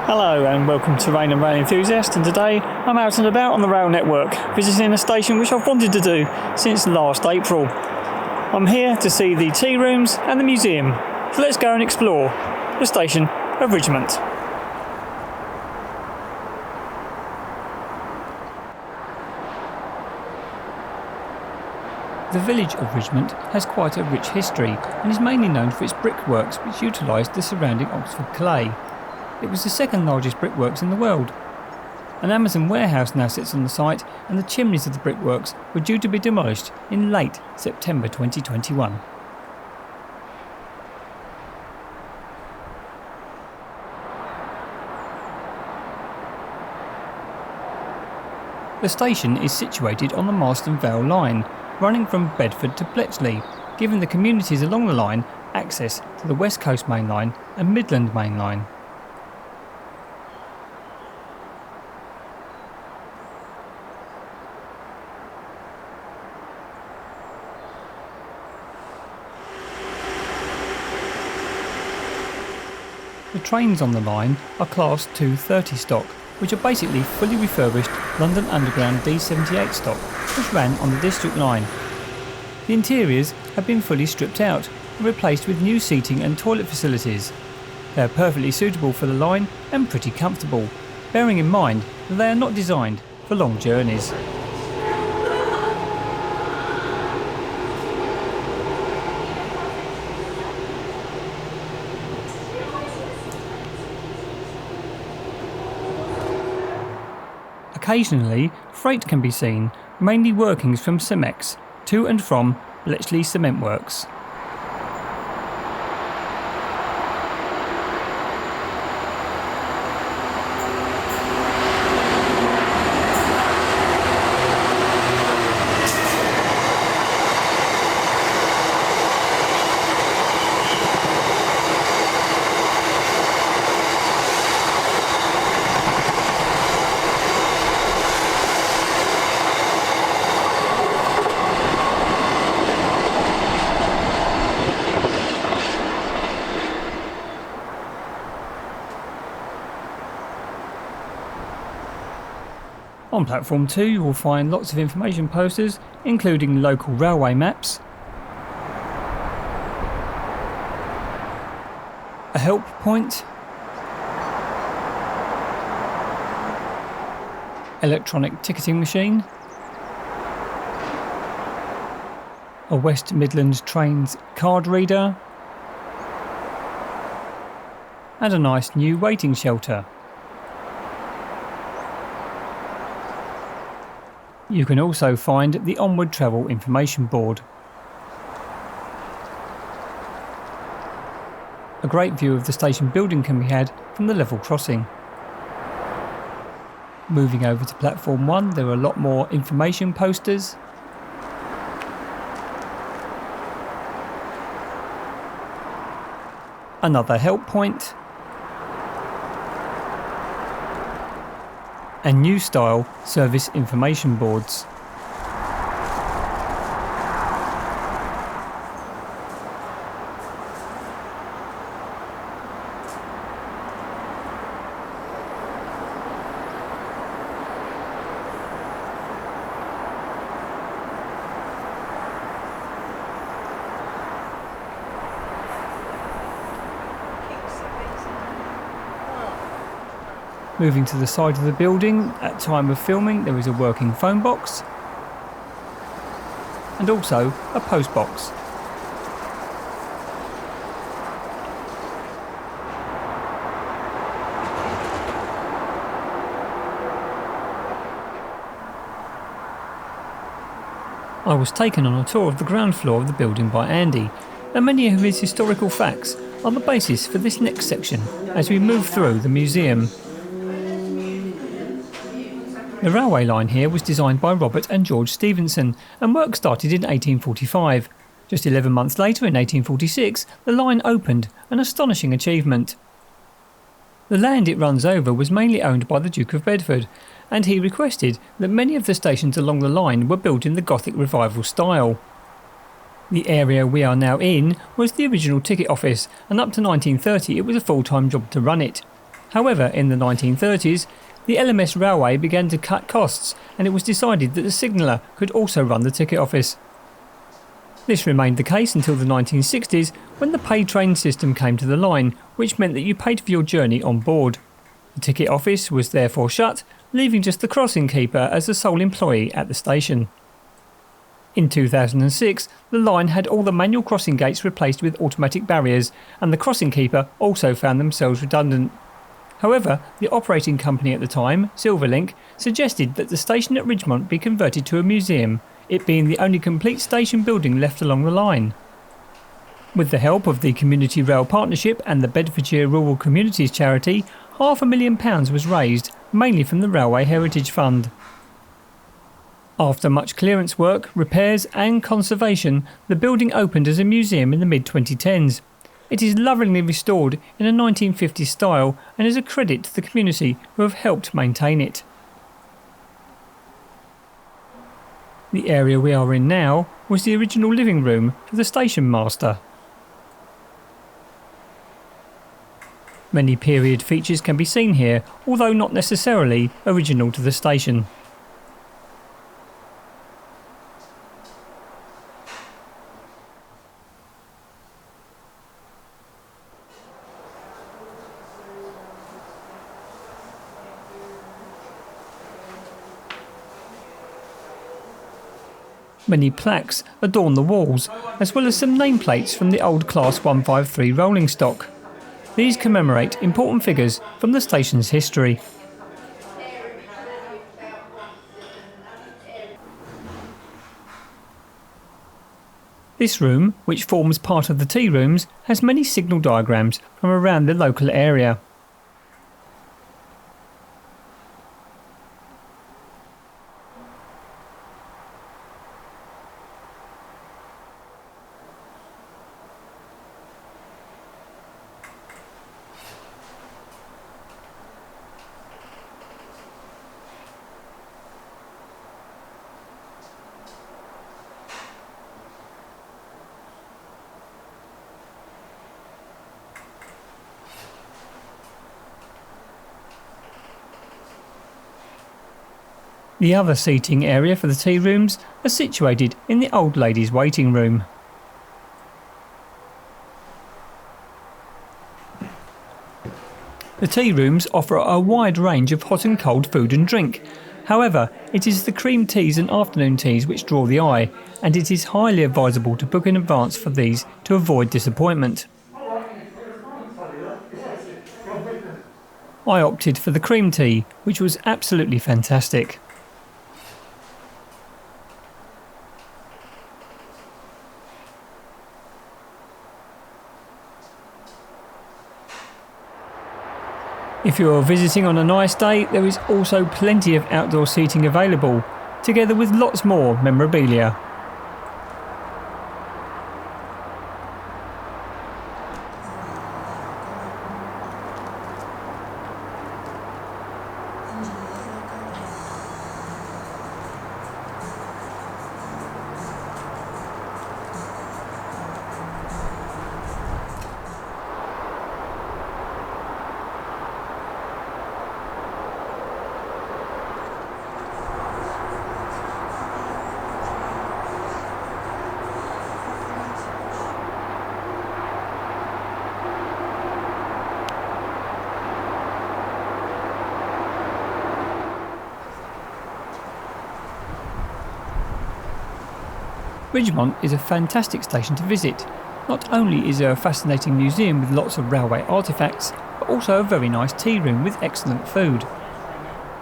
Hello and welcome to Rain and Rail Enthusiast, and today I'm out and about on the rail network visiting a station which I've wanted to do since last April. I'm here to see the tea rooms and the museum, so let's go and explore the station of Ridgmont. The village of Ridgmont has quite a rich history and is mainly known for its brickworks which utilised the surrounding Oxford clay. It was the second largest brickworks in the world. An Amazon warehouse now sits on the site, and the chimneys of the brickworks were due to be demolished in late September 2021. The station is situated on the Marston Vale line, running from Bedford to Bletchley, giving the communities along the line access to the West Coast Main Line and Midland Main Line. The trains on the line are Class 230 stock, which are basically fully refurbished London Underground D78 stock, which ran on the District line. The interiors have been fully stripped out and replaced with new seating and toilet facilities. They are perfectly suitable for the line and pretty comfortable, bearing in mind that they are not designed for long journeys. Occasionally, freight can be seen, mainly workings from CMEX to and from Bletchley Cement Works. On platform 2 you will find lots of information posters, including local railway maps, a help point, electronic ticketing machine, a West Midlands Trains card reader, and a nice new waiting shelter. You can also find the Onward Travel Information Board. A great view of the station building can be had from the level crossing. Moving over to platform 1, there are a lot more information posters. Another help point. And new style service information boards. Moving to the side of the building, at time of filming there is a working phone box and also a post box. I was taken on a tour of the ground floor of the building by Andy, and many of his historical facts are the basis for this next section as we move through the museum. The railway line here was designed by Robert and George Stephenson, and work started in 1845. Just 11 months later, in 1846, the line opened, an astonishing achievement. The land it runs over was mainly owned by the Duke of Bedford, and he requested that many of the stations along the line were built in the Gothic Revival style. The area we are now in was the original ticket office, and up to 1930 it was a full-time job to run it. However, in the 1930s, the LMS railway began to cut costs, and it was decided that the signaller could also run the ticket office. This remained the case until the 1960s, when the pay train system came to the line, which meant that you paid for your journey on board. The ticket office was therefore shut, leaving just the crossing keeper as the sole employee at the station. In 2006, the line had all the manual crossing gates replaced with automatic barriers, and the crossing keeper also found themselves redundant. However, the operating company at the time, Silverlink, suggested that the station at Ridgmont be converted to a museum, it being the only complete station building left along the line. With the help of the Community Rail Partnership and the Bedfordshire Rural Communities Charity, £500,000 was raised, mainly from the Railway Heritage Fund. After much clearance work, repairs and conservation, the building opened as a museum in the mid-2010s. It is lovingly restored in a 1950s style and is a credit to the community who have helped maintain it. The area we are in now was the original living room for the station master. Many period features can be seen here, although not necessarily original to the station. Many plaques adorn the walls, as well as some nameplates from the old Class 153 rolling stock. These commemorate important figures from the station's history. This room, which forms part of the tea rooms, has many signal diagrams from around the local area. The other seating area for the tea rooms are situated in the old ladies' waiting room. The tea rooms offer a wide range of hot and cold food and drink. However, it is the cream teas and afternoon teas which draw the eye, and it is highly advisable to book in advance for these to avoid disappointment. I opted for the cream tea, which was absolutely fantastic. If you are visiting on a nice day, there is also plenty of outdoor seating available, together with lots more memorabilia. Ridgmont is a fantastic station to visit. Not only is there a fascinating museum with lots of railway artefacts, but also a very nice tea room with excellent food.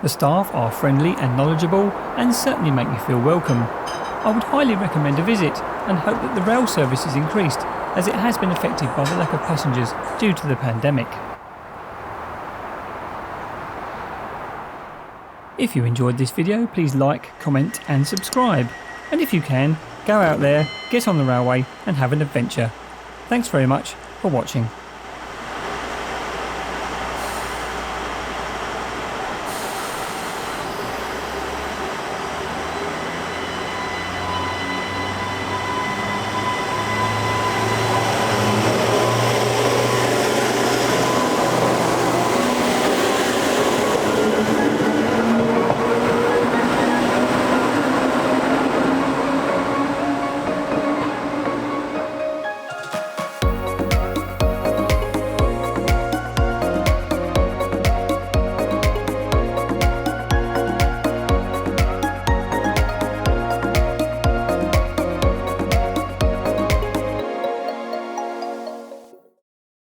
The staff are friendly and knowledgeable and certainly make me feel welcome. I would highly recommend a visit and hope that the rail service is increased, as it has been affected by the lack of passengers due to the pandemic. If you enjoyed this video, please like, comment and subscribe. And if you can, go out there, get on the railway and have an adventure. Thanks very much for watching.